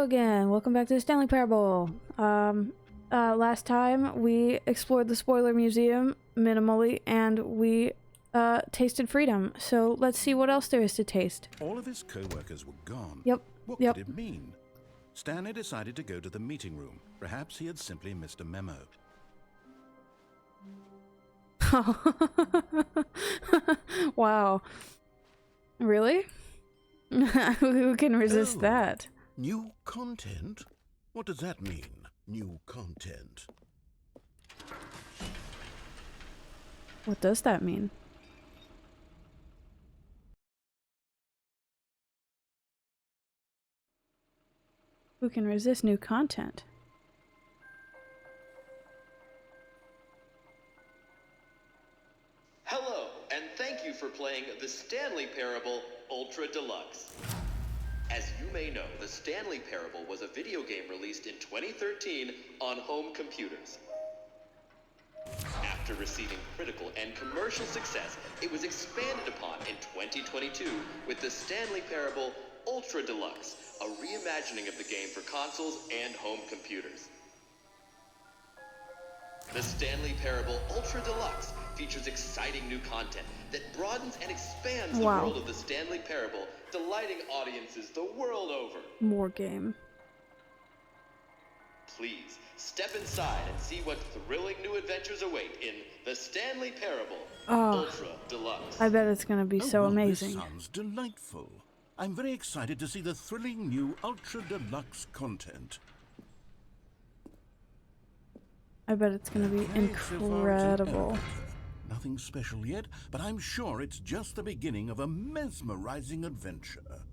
Hello again, welcome back to the Stanley Parable. Last time we explored the spoiler museum minimally and we tasted freedom. So let's see what else there is to taste. All of his co-workers were gone. Yep. What could it mean? Stanley decided to go to the meeting room. Perhaps he had simply missed a memo. Wow. Really? Who can resist that? New content? What does that mean, new content? What does that mean? Who can resist new content? Hello, and thank you for playing the Stanley Parable Ultra Deluxe. As you may know, the Stanley Parable was a video game released in 2013 on home computers. After receiving critical and commercial success, it was expanded upon in 2022 with the Stanley Parable Ultra Deluxe, a reimagining of the game for consoles and home computers. The Stanley Parable Ultra Deluxe features exciting new content that broadens and expands the world of the Stanley Parable, delighting audiences the world over. More game. Please, step inside and see what thrilling new adventures await in the Stanley Parable Ultra Deluxe. I bet it's gonna be so amazing. This sounds delightful. I'm very excited to see the thrilling new Ultra Deluxe content. I bet it's gonna be incredible. Nothing special yet, but I'm sure it's just the beginning of a mesmerizing adventure.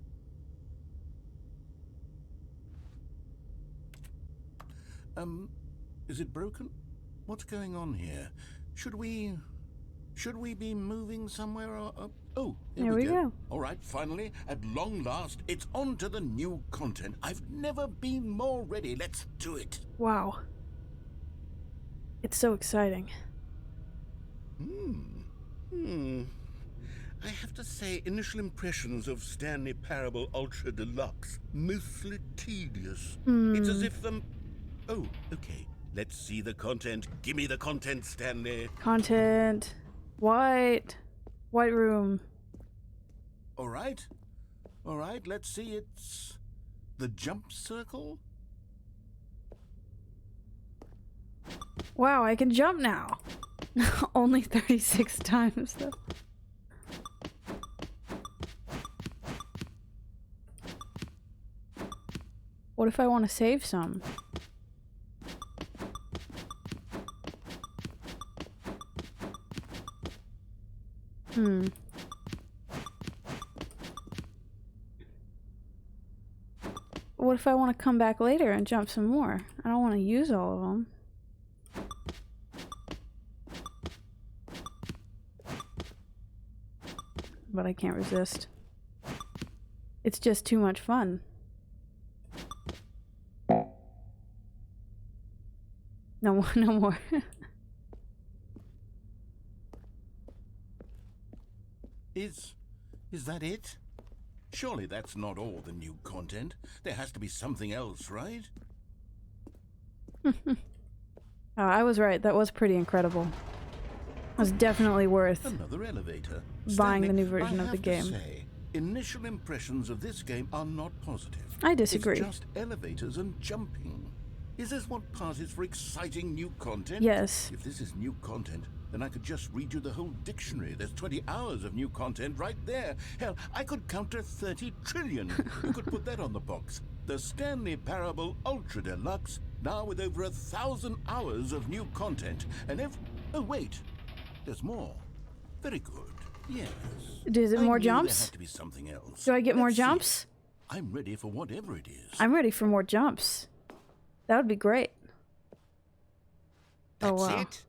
Is it broken? What's going on here? Should we be moving somewhere or oh, here we go. All right, finally, at long last, it's on to the new content. I've never been more ready. Let's do it. Wow. It's so exciting. I have to say, initial impressions of Stanley Parable Ultra Deluxe, mostly tedious. It's as if oh, okay. Let's see the content. Give me the content, Stanley. Content. White room. All right, let's see. It's the jump circle. Wow, I can jump now. Only 36 times though. What if I want to save some? What if I want to come back later and jump some more? I don't want to use all of them. But I can't resist. It's just too much fun. No more, no more. Is that it? Surely that's not all the new content. There has to be something else, right? I was right. That was pretty incredible. It was definitely worth another elevator. Buying Stanley, the new version of the game. To say, initial impressions of this game are not positive. I disagree. It's just elevators and jumping. Is this what passes for exciting new content? Yes. If this is new content, then I could just read you the whole dictionary. There's 20 hours of new content right there. Hell, I could counter 30 trillion. You could put that on the box. The Stanley Parable Ultra Deluxe, now with over 1,000 hours of new content. And oh, wait. There's more. Very good. Yes. Is it more jumps? There had to be something else. Do I get more jumps? I'm ready for whatever it is. I'm ready for more jumps. That would be great. That's oh, wow. it?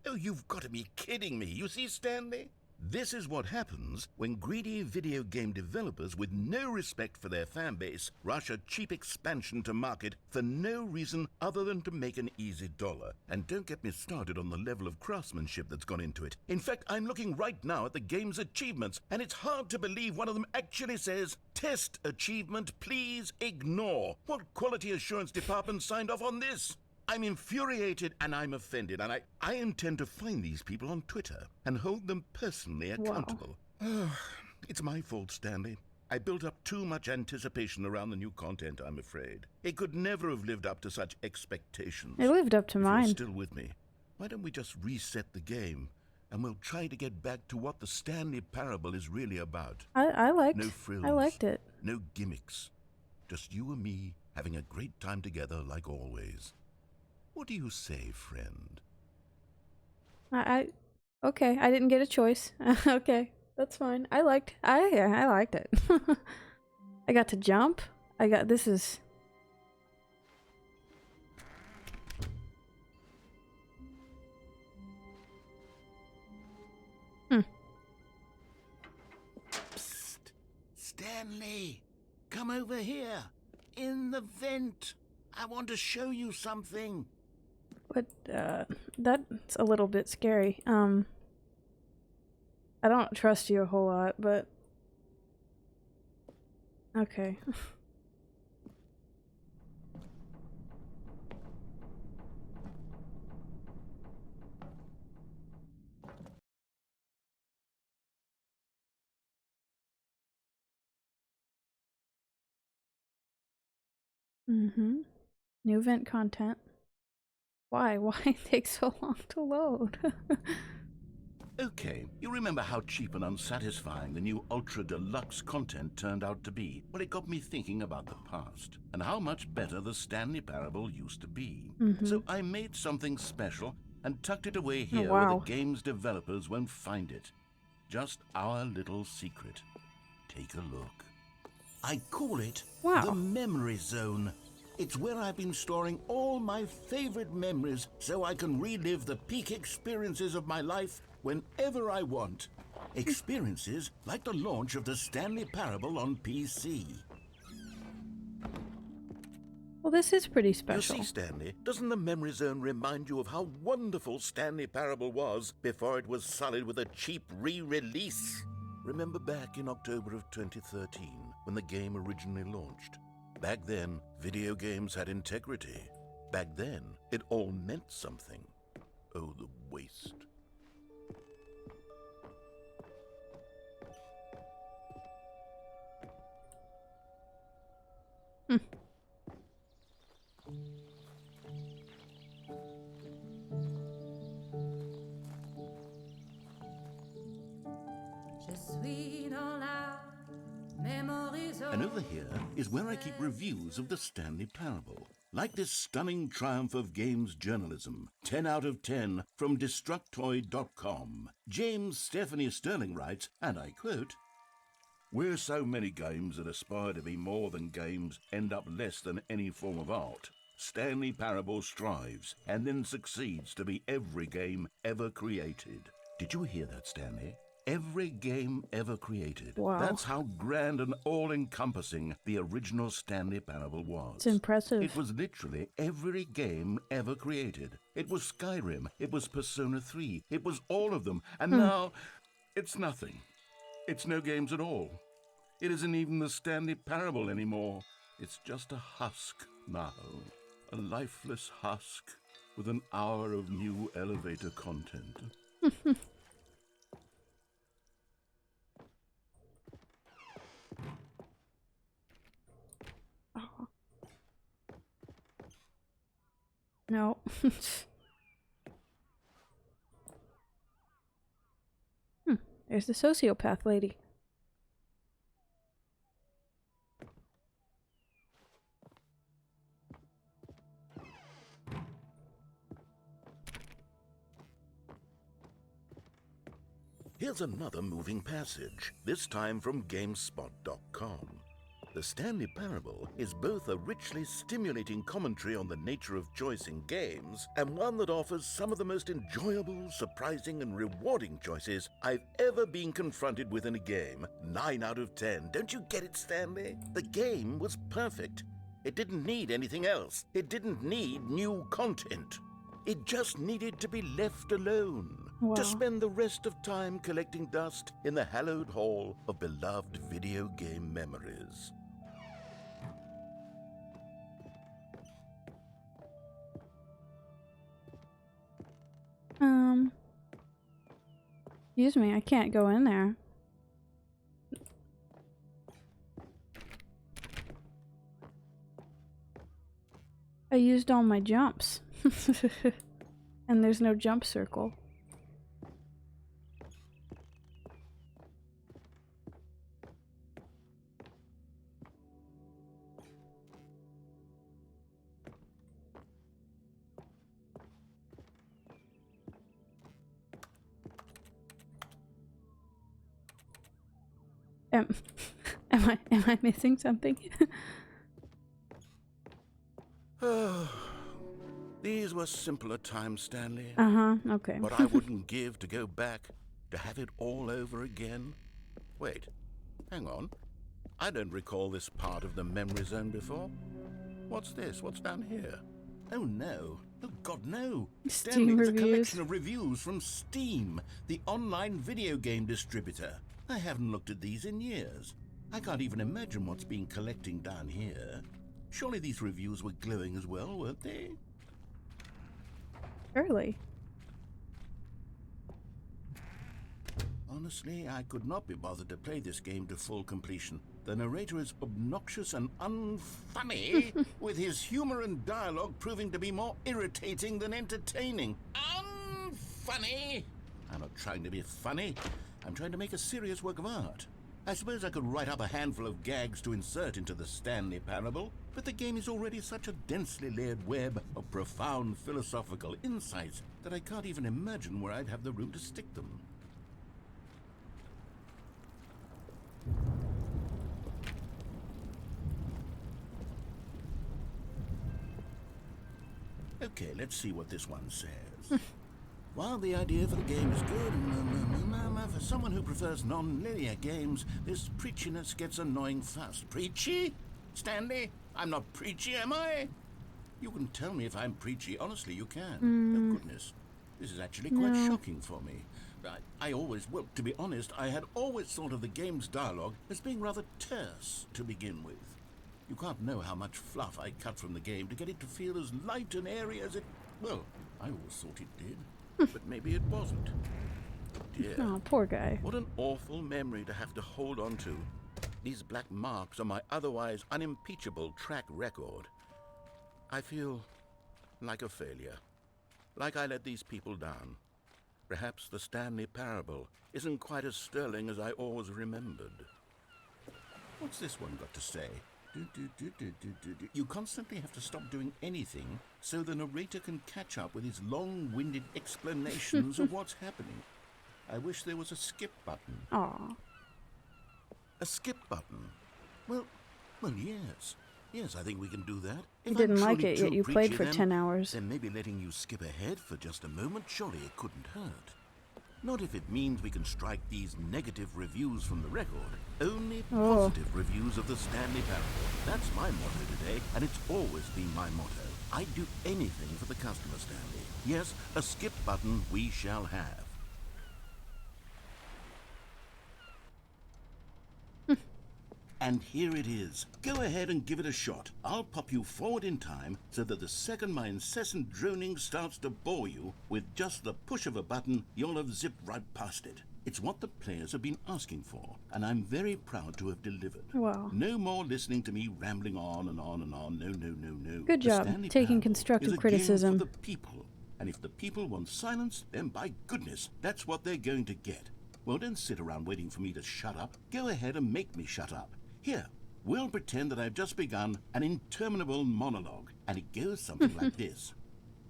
Oh, you've got to be kidding me. You see, Stanley? This is what happens when greedy video game developers with no respect for their fan base rush a cheap expansion to market for no reason other than to make an easy dollar. And don't get me started on the level of craftsmanship that's gone into it. In fact, I'm looking right now at the game's achievements, and it's hard to believe one of them actually says, "Test achievement, please ignore." What quality assurance department signed off on this? I'm infuriated and I'm offended, and I intend to find these people on Twitter and hold them personally accountable. It's my fault, Stanley. I built up too much anticipation around the new content, I'm afraid. It could never have lived up to such expectations. It lived up to If mine. you're still with me, why don't we just reset the game and we'll try to get back to what the Stanley Parable is really about. I liked. No frills. I liked it. No gimmicks. Just you and me having a great time together like always. What do you say, friend? Okay, I didn't get a choice. Okay, that's fine. I liked it. I got to jump. This is... Psst! Stanley! Come over here! In the vent! I want to show you something! But, that's a little bit scary. I don't trust you a whole lot, but... Okay. Mm-hmm. New event content. Why? Why it takes so long to load? Okay, you remember how cheap and unsatisfying the new Ultra Deluxe content turned out to be? Well, it got me thinking about the past and how much better the Stanley Parable used to be. So I made something special and tucked it away here where the game's developers won't find it. Just our little secret. Take a look. I call it the Memory Zone. It's where I've been storing all my favorite memories so I can relive the peak experiences of my life whenever I want. Experiences like the launch of the Stanley Parable on PC. Well, this is pretty special. You see, Stanley, doesn't the Memory Zone remind you of how wonderful Stanley Parable was before it was sullied with a cheap re-release? Remember back in October of 2013, when the game originally launched? Back then, video games had integrity. Back then, it all meant something. Oh, the waste. And over here is where I keep reviews of the Stanley Parable. Like this stunning triumph of games journalism, 10 out of 10 from Destructoid.com. James Stephanie Sterling writes, and I quote, "Where so many games that aspire to be more than games end up less than any form of art, Stanley Parable strives and then succeeds to be every game ever created." Did you hear that, Stanley? Every game ever created. Wow. That's how grand and all-encompassing the original Stanley Parable was. It's impressive. It was literally every game ever created. It was Skyrim. It was Persona 3. It was all of them. And now, it's nothing. It's no games at all. It isn't even the Stanley Parable anymore. It's just a husk now. A lifeless husk with an hour of new elevator content. No. There's the sociopath lady. Here's another moving passage, this time from GameSpot.com. The Stanley Parable is both a richly stimulating commentary on the nature of choice in games and one that offers some of the most enjoyable, surprising, and rewarding choices I've ever been confronted with in a game. 9 out of 10. Don't you get it, Stanley? The game was perfect. It didn't need anything else. It didn't need new content. It just needed to be left alone. Wow. To spend the rest of time collecting dust in the hallowed hall of beloved video game memories. Excuse me, I can't go in there. I used all my jumps. And there's no jump circle. Am I missing something? These were simpler times, Stanley. Okay. But I wouldn't give to go back to have it all over again. Wait, hang on. I don't recall this part of the memory zone before. What's this? What's down here? Oh no. Oh God, no. Steam Stanley, it's a reviews. collection of reviews from Steam, the online video game distributor. I haven't looked at these in years. I can't even imagine what's been collecting down here. Surely these reviews were glowing as well, weren't they? Early. Honestly, I could not be bothered to play this game to full completion. The narrator is obnoxious and unfunny, with his humor and dialogue proving to be more irritating than entertaining. Unfunny! I'm not trying to be funny. I'm trying to make a serious work of art. I suppose I could write up a handful of gags to insert into the Stanley Parable, but the game is already such a densely layered web of profound philosophical insights that I can't even imagine where I'd have the room to stick them. Okay, let's see what this one says. While the idea for the game is good, for someone who prefers non-linear games, this preachiness gets annoying fast. Preachy? Stanley? I'm not preachy, am I? You can tell me if I'm preachy. Honestly, you can. Oh, goodness. This is actually quite shocking for me. Well, to be honest, I had always thought of the game's dialogue as being rather terse to begin with. You can't know how much fluff I cut from the game to get it to feel as light and airy as it... Well, I always thought it did. But maybe it wasn't. Dear. Oh, poor guy. What an awful memory to have to hold on to. These black marks are my otherwise unimpeachable track record. I feel like a failure. Like I let these people down. Perhaps the Stanley Parable isn't quite as sterling as I always remembered. What's this one got to say? You constantly have to stop doing anything so the narrator can catch up with his long-winded explanations of what's happening. I wish there was a skip button. Aw. A skip button? Well, yes. Yes, I think we can do that. You If didn't I'm like truly it, yet too you played preachy, for then- 10 hours. Then maybe letting you skip ahead for just a moment, surely it couldn't hurt. Not if it means we can strike these negative reviews from the record. Only positive reviews of the Stanley Parable. That's my motto today, and it's always been my motto. I'd do anything for the customer, Stanley. Yes, a skip button we shall have. And here it is. Go ahead and give it a shot. I'll pop you forward in time so that the second my incessant droning starts to bore you, with just the push of a button, you'll have zipped right past it. It's what the players have been asking for, and I'm very proud to have delivered. Wow. No more listening to me rambling on and on and on. No, no, no, no. Good The job Stanley taking Parable constructive is a criticism. game for the people. And if the people want silence, then by goodness, that's what they're going to get. Well, don't sit around waiting for me to shut up. Go ahead and make me shut up. Here, we'll pretend that I've just begun an interminable monologue, and it goes something like this.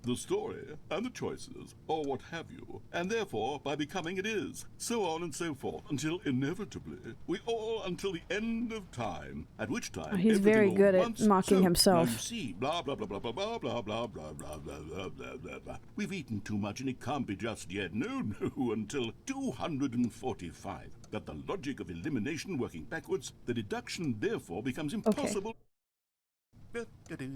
the story, and the choices, or what have you, and therefore, by becoming it is, so on and so forth, until inevitably, we all until the end of time, at which time He's very everything good all at once, mocking so, himself. Now you see, blah blah blah blah blah blah blah blah blah blah blah blah blah blah blah. We've eaten too much and it can't be just yet. No, until 245. Got the logic of elimination working backwards. The deduction therefore becomes impossible. Okay.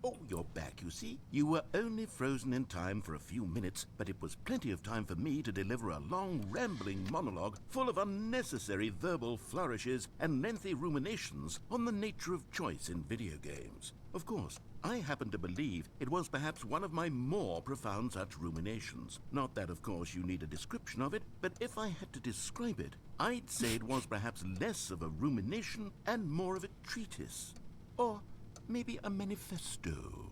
Oh, you're back, you see. You were only frozen in time for a few minutes, but it was plenty of time for me to deliver a long, rambling monologue full of unnecessary verbal flourishes and lengthy ruminations on the nature of choice in video games. Of course, I happen to believe it was perhaps one of my more profound such ruminations. Not that, of course, you need a description of it, but if I had to describe it, I'd say it was perhaps less of a rumination and more of a treatise. Or maybe a manifesto.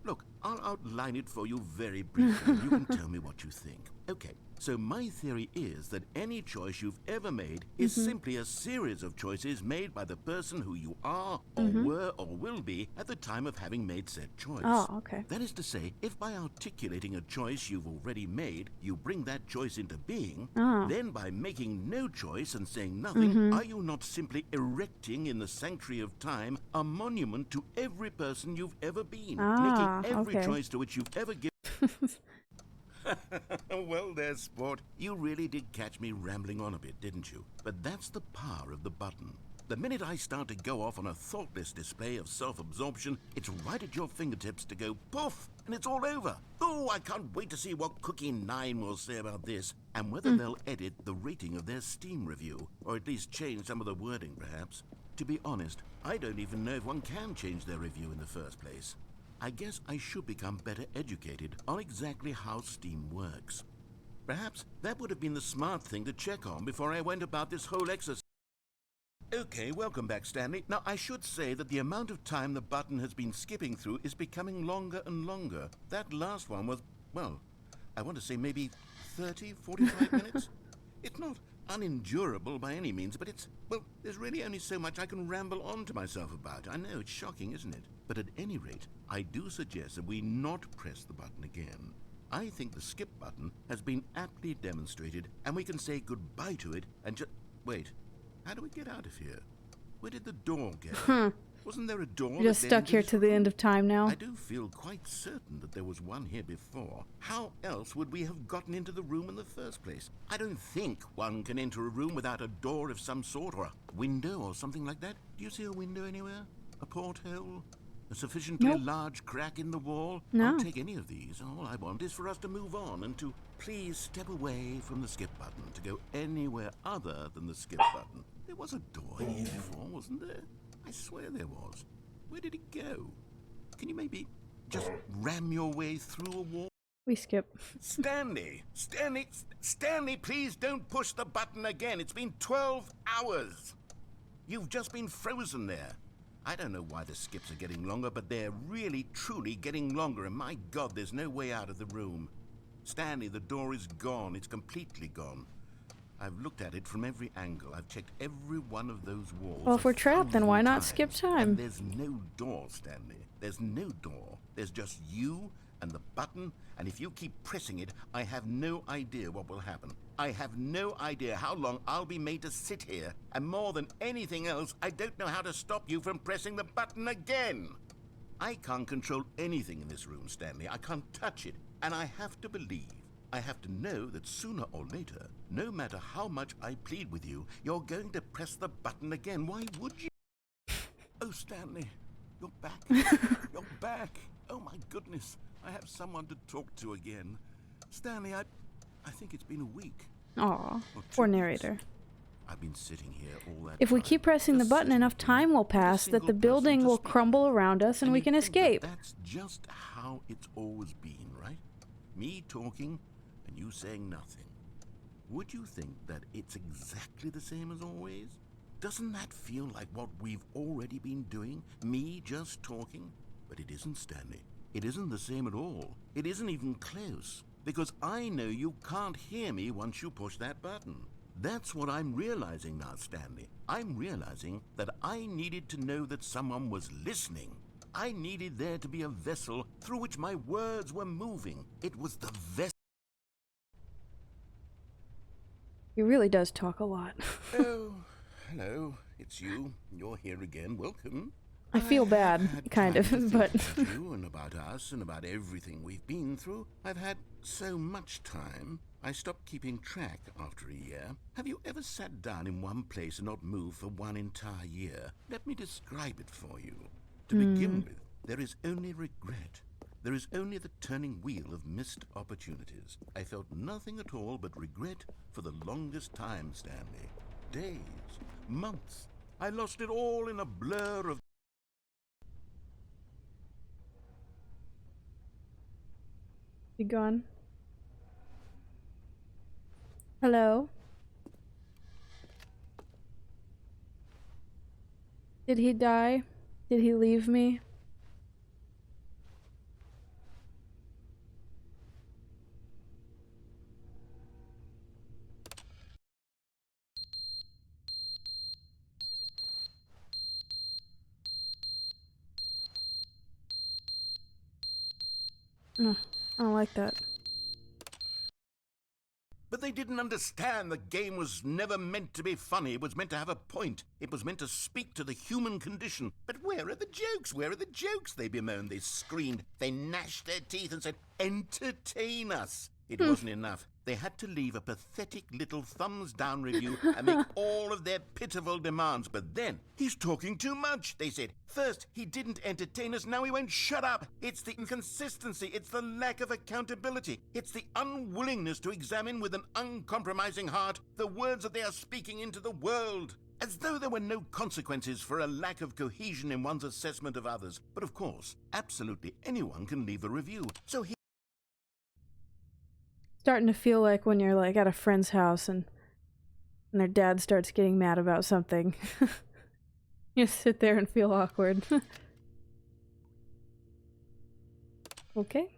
Look, I'll outline it for you very briefly, and you can tell me what you think. Okay, so my theory is that any choice you've ever made is simply a series of choices made by the person who you are, or were, or will be at the time of having made said choice. Oh, okay. That is to say, if by articulating a choice you've already made, you bring that choice into being, then by making no choice and saying nothing, are you not simply erecting in the sanctuary of time a monument to every person you've ever been, making every choice to which you've ever given? Well there, sport. You really did catch me rambling on a bit, didn't you? But that's the power of the button. The minute I start to go off on a thoughtless display of self-absorption, it's right at your fingertips to go poof, and it's all over. Oh, I can't wait to see what Cookie 9 will say about this, and whether they'll edit the rating of their Steam review, or at least change some of the wording, perhaps. To be honest, I don't even know if one can change their review in the first place. I guess I should become better educated on exactly how Steam works. Perhaps that would have been the smart thing to check on before I went about this whole exercise. Okay, welcome back, Stanley. Now, I should say that the amount of time the button has been skipping through is becoming longer and longer. That last one was, well, I want to say maybe 30, 45 minutes? It's not unendurable by any means, but it's, well, there's really only so much I can ramble on to myself about. I know, it's shocking, isn't it? But at any rate, I do suggest that we not press the button again. I think the skip button has been aptly demonstrated, and we can say goodbye to it and just... Wait, how do we get out of here? Where did the door go? Wasn't there a door? You're just stuck here to the end of time now. I do feel quite certain that there was one here before. How else would we have gotten into the room in the first place? I don't think one can enter a room without a door of some sort, or a window or something like that. Do you see a window anywhere? A porthole? A sufficiently large crack in the wall? No. I'll take any of these. All I want is for us to move on and to please step away from the skip button, to go anywhere other than the skip button. There was a door here before, wasn't there? I swear there was. Where did it go? Can you maybe just ram your way through a wall? We skip. Stanley, please don't push the button again. It's been 12 hours. You've just been frozen there. I don't know why the skips are getting longer, but they're really, truly getting longer, and my God, there's no way out of the room. Stanley, the door is gone. It's completely gone. I've looked at it from every angle. I've checked every one of those walls. Well, if we're trapped, then why not skip time? And there's no door, Stanley. There's no door. There's just you and the button, and if you keep pressing it, I have no idea what will happen. I have no idea how long I'll be made to sit here, and more than anything else, I don't know how to stop you from pressing the button again. I can't control anything in this room, Stanley. I can't touch it, and I have to believe. I have to know that sooner or later, no matter how much I plead with you, you're going to press the button again. Why would you? Oh, Stanley, you're back. You're back. Oh, my goodness. I have someone to talk to again. Stanley, I think it's been a week. Aw, poor narrator. I've been sitting here all that If we time, keep pressing the just button, sitting enough here, time will not a pass that single the building person to will speak. crumble around us and we you can think that escape. That's just how it's always been, right? Me talking and you saying nothing. Would you think that it's exactly the same as always? Doesn't that feel like what we've already been doing? Me just talking? But it isn't, Stanley. It isn't the same at all. It isn't even close. Because I know you can't hear me once you push that button. That's what I'm realizing now, Stanley. I'm realizing that I needed to know that someone was listening. I needed there to be a vessel through which my words were moving. It was the vessel. He really does talk a lot. Oh, hello. It's you. You're here again. Welcome. I feel bad, had kind time of, to think but... about you and about us and about everything we've been through. I've had so much time. I stopped keeping track after a year. Have you ever sat down in one place and not moved for one entire year? Let me describe it for you. To begin with, there is only regret. There is only the turning wheel of missed opportunities. I felt nothing at all but regret for the longest time, Stanley. Days, months. I lost it all in a blur of... You gone? Hello? Did he die? Did he leave me? No, I don't like that. But they didn't understand the game was never meant to be funny. It was meant to have a point. It was meant to speak to the human condition. But where are the jokes? Where are the jokes? They bemoaned, they screamed, they gnashed their teeth and said, entertain us. It wasn't enough. They had to leave a pathetic little thumbs-down review and make all of their pitiful demands. But then, he's talking too much, they said. First, he didn't entertain us, now he won't shut up. It's the inconsistency, it's the lack of accountability. It's the unwillingness to examine with an uncompromising heart the words that they are speaking into the world. As though there were no consequences for a lack of cohesion in one's assessment of others. But of course, absolutely anyone can leave a review. So he Starting to feel like when you're like at a friend's house and their dad starts getting mad about something. You sit there and feel awkward. Okay.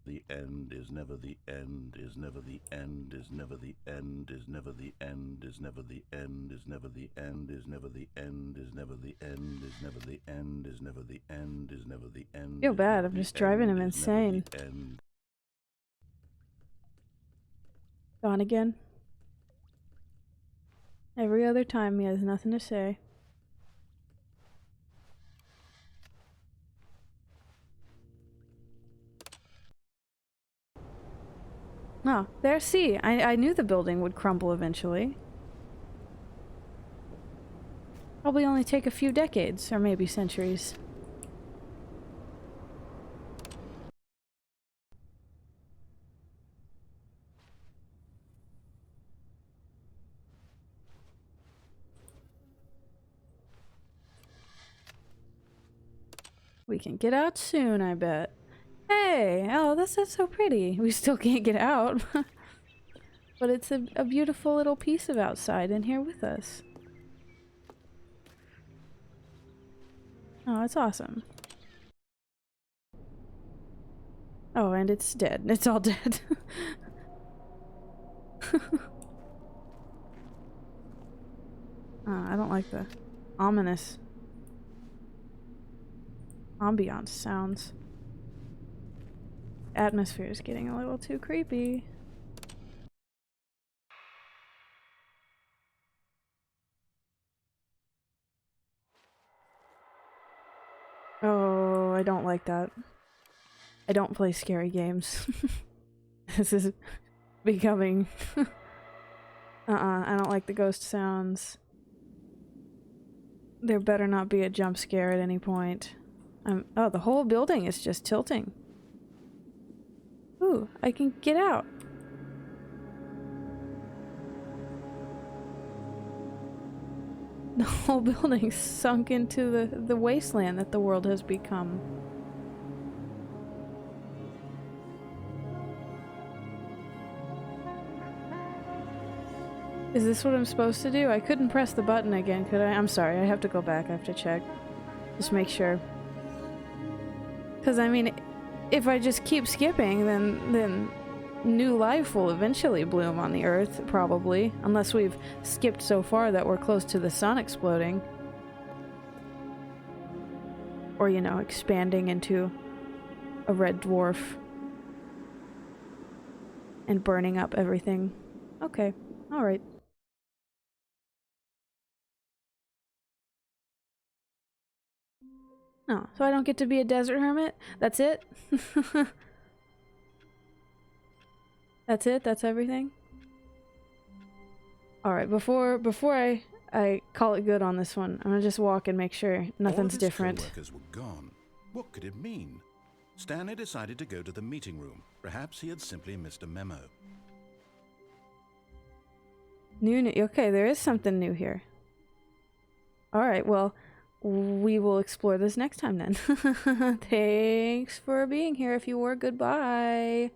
The end is never the end, is never the end, is never the end, is never the end, is never the end, is never the end, is never the end, is never the end, is never the end, is never the end, is never the end. Feel bad, I'm just driving him insane. Gone again. Every other time he has nothing to say. Oh, there, see, I knew the building would crumble eventually. Probably only take a few decades, or maybe centuries. We can get out soon, I bet. Hey! Oh, that's so pretty. We still can't get out. But it's a beautiful little piece of outside in here with us. Oh, it's awesome. Oh, and it's dead. It's all dead. I don't like the ominous ambiance sounds. Atmosphere is getting a little too creepy. Oh, I don't like that. I don't play scary games. This is becoming... I don't like the ghost sounds. There better not be a jump scare at any point. Oh, the whole building is just tilting. Ooh, I can get out. The whole building's sunk into the wasteland that the world has become. Is this what I'm supposed to do? I couldn't press the button again, could I? I'm sorry, I have to go back. I have to check. Just make sure. Because, I mean, if I just keep skipping, then new life will eventually bloom on the Earth, probably. Unless we've skipped so far that we're close to the sun exploding. Or, you know, expanding into a red dwarf. And burning up everything. Okay, alright. Oh, so I don't get to be a desert hermit? That's it? That's it? That's everything? Alright, before I call it good on this one, I'm gonna just walk and make sure nothing's All of his different. co-workers were gone. What could it mean? Stanley decided to go to the meeting room. Perhaps he had simply missed a memo. Okay, there is something new here. Alright, well, we will explore this next time then. Thanks for being here if you were. Goodbye.